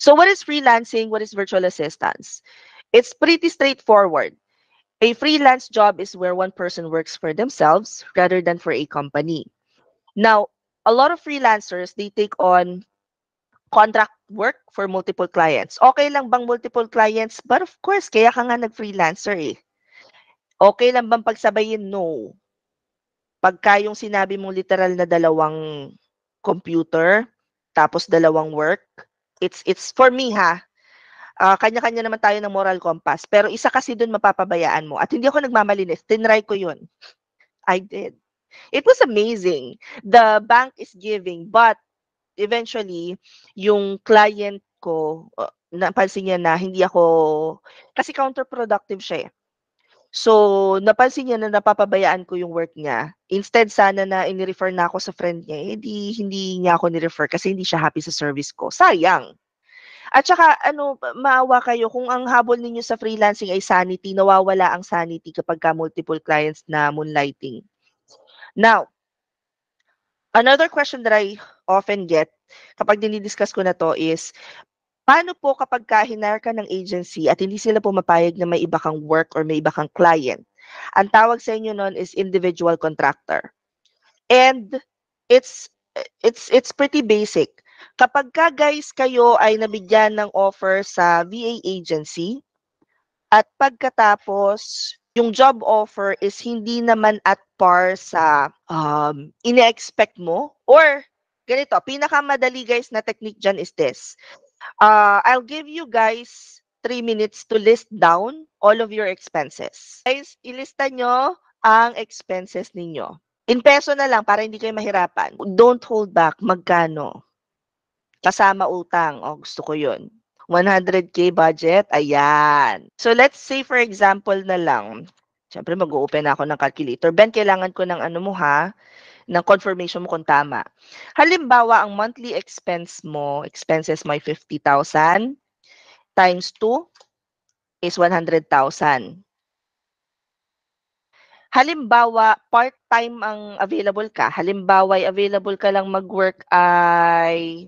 So what is freelancing? What is virtual assistance? It's pretty straightforward. A freelance job is where one person works for themselves rather than for a company. Now, a lot of freelancers, they take on contract work for multiple clients. Okay lang bang multiple clients? But of course, kaya ka nga nag-freelancer eh. Okay lang bang pagsabayin? No. Pagka yung sinabi mong literal na dalawang computer, tapos dalawang work, it's for me ha, kanya-kanya naman tayo ng moral compass. Pero isa kasi dun mapapabayaan mo. At hindi ako nagmamalinis. Tinry ko yun. I did. It was amazing. The bank is giving, but eventually, yung client ko, napansin niya na hindi ako, kasi counterproductive siya eh. So, napansin niya na napapabayaan ko yung work niya. Instead, sana na ini-refer na ako sa friend niya, eh, hindi niya ako ni-refer kasi hindi siya happy sa service ko. Sayang. At saka, ano, maawa kayo, kung ang habol ninyo sa freelancing ay sanity, nawawala ang sanity kapag ka multiple clients na moonlighting. Now, another question that I often get kapag dinidiscuss ko na to is, paano po kapag hinire ka ng agency at hindi sila pumapayag na may iba kang work or may iba kang client? Ang tawag sa inyo nun is individual contractor. And it's it's pretty basic. Kapag ka guys kayo ay nabigyan ng offer sa VA agency at pagkatapos yung job offer is hindi naman at par sa ine-expect mo, or ganito, pinakamadali guys na technique dyan is this. I'll give you guys 3 minutes to list down all of your expenses. Guys, ilista nyo ang expenses ninyo. In peso na lang para hindi kayo mahirapan. Don't hold back. Magkano? Kasama utang. O, gusto ko yun. 100K budget. Ayan. So, let's say for example na lang. Siyempre, mag-open ako ng calculator. Ben, kailangan ko ng ano mo ha, ng confirmation mo kung tama. Halimbawa, ang monthly expenses mo ay 50,000 times 2 is 100,000. Halimbawa, part-time ang available ka. Halimbawa, available ka lang mag-work ay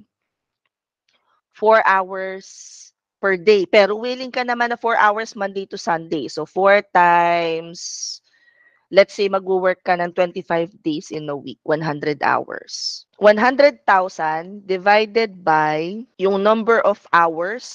4 hours per day. Pero willing ka naman na 4 hours Monday to Sunday. So, 4 times, let's say mag-work ka ng 25 days in a week, 100 hours. 100,000 divided by yung number of hours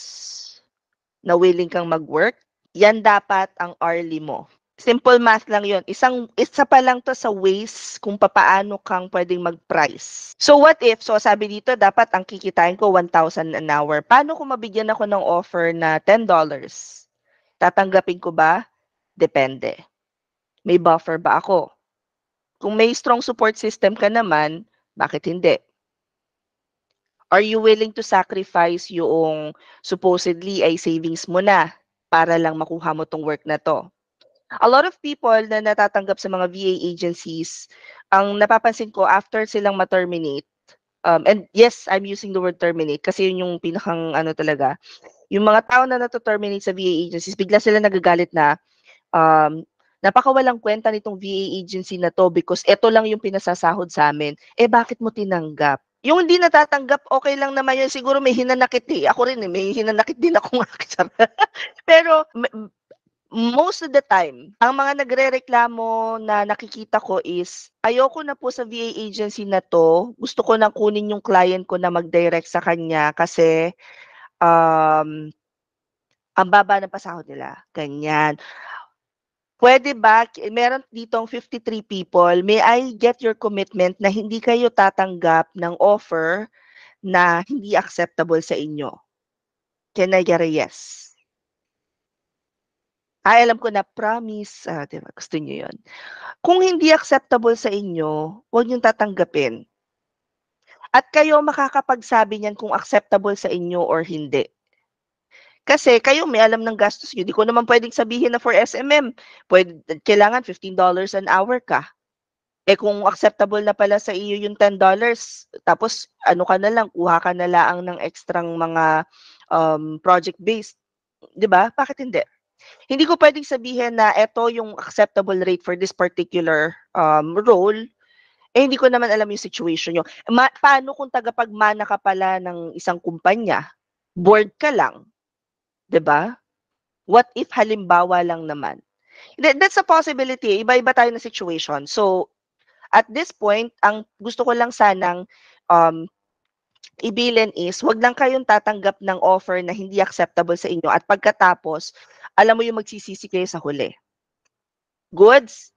na willing kang mag-work, yan dapat ang hourly mo. Simple math lang yon. Isa pa lang to sa ways kung papaano kang pwedeng mag-price. So what if, so sabi dito, dapat ang kikitain ko 1,000 an hour. Paano kung mabigyan ako ng offer na $10? Tatanggapin ko ba? Depende. May buffer ba ako? Kung may strong support system ka naman, bakit hindi? Are you willing to sacrifice yung supposedly ay savings mo na para lang makuha mo tong work na to? A lot of people na natatanggap sa mga VA agencies, ang napapansin ko after silang ma-terminate, and yes, I'm using the word terminate kasi yun yung pinakang ano talaga, yung mga tao na nato-terminate sa VA agencies, bigla sila nagagalit na, napakawalang kwenta nitong VA agency na to because eto lang yung pinasasahod sa amin. Eh, bakit mo tinanggap? Yung hindi natatanggap, okay lang naman yun. Siguro may hinanakit eh. Ako rin eh, may hinanakit din ako nga. Pero most of the time, ang mga nagrereklamo na nakikita ko is, ayoko na po sa VA agency na to, gusto ko na kunin yung client ko na mag-direct sa kanya kasi ang baba ng pasahod nila. Ganyan. Pwede ba, meron ditong 53 people, may I get your commitment na hindi kayo tatanggap ng offer na hindi acceptable sa inyo? Can I get a yes? Ay, alam ko na, promise, diba, gusto niyo yun. Kung hindi acceptable sa inyo, huwag niyong tatanggapin. At kayo makakapagsabi niyan kung acceptable sa inyo or hindi. Kasi kayo may alam ng gastos niyo. Di ko naman pwedeng sabihin na for SMM, kailangan $15 an hour ka. Eh kung acceptable na pala sa iyo yung $10, tapos ano ka na lang, kuha ka na lang ng extrang mga project-based, 'di ba? Bakit hindi? Hindi ko pwedeng sabihin na eto yung acceptable rate for this particular role. Eh, hindi ko naman alam yung situation nyo. Paano kung tagapagmana ka pala ng isang kumpanya? bored ka lang, 'di ba? What if halimbawa lang naman? That's a possibility. Iba-iba tayo ng situation. So, at this point, ang gusto ko lang sanang um, ibilin is, wag lang kayong tatanggap ng offer na hindi acceptable sa inyo at pagkatapos, alam mo yung magsisisi kayo sa huli. Goods?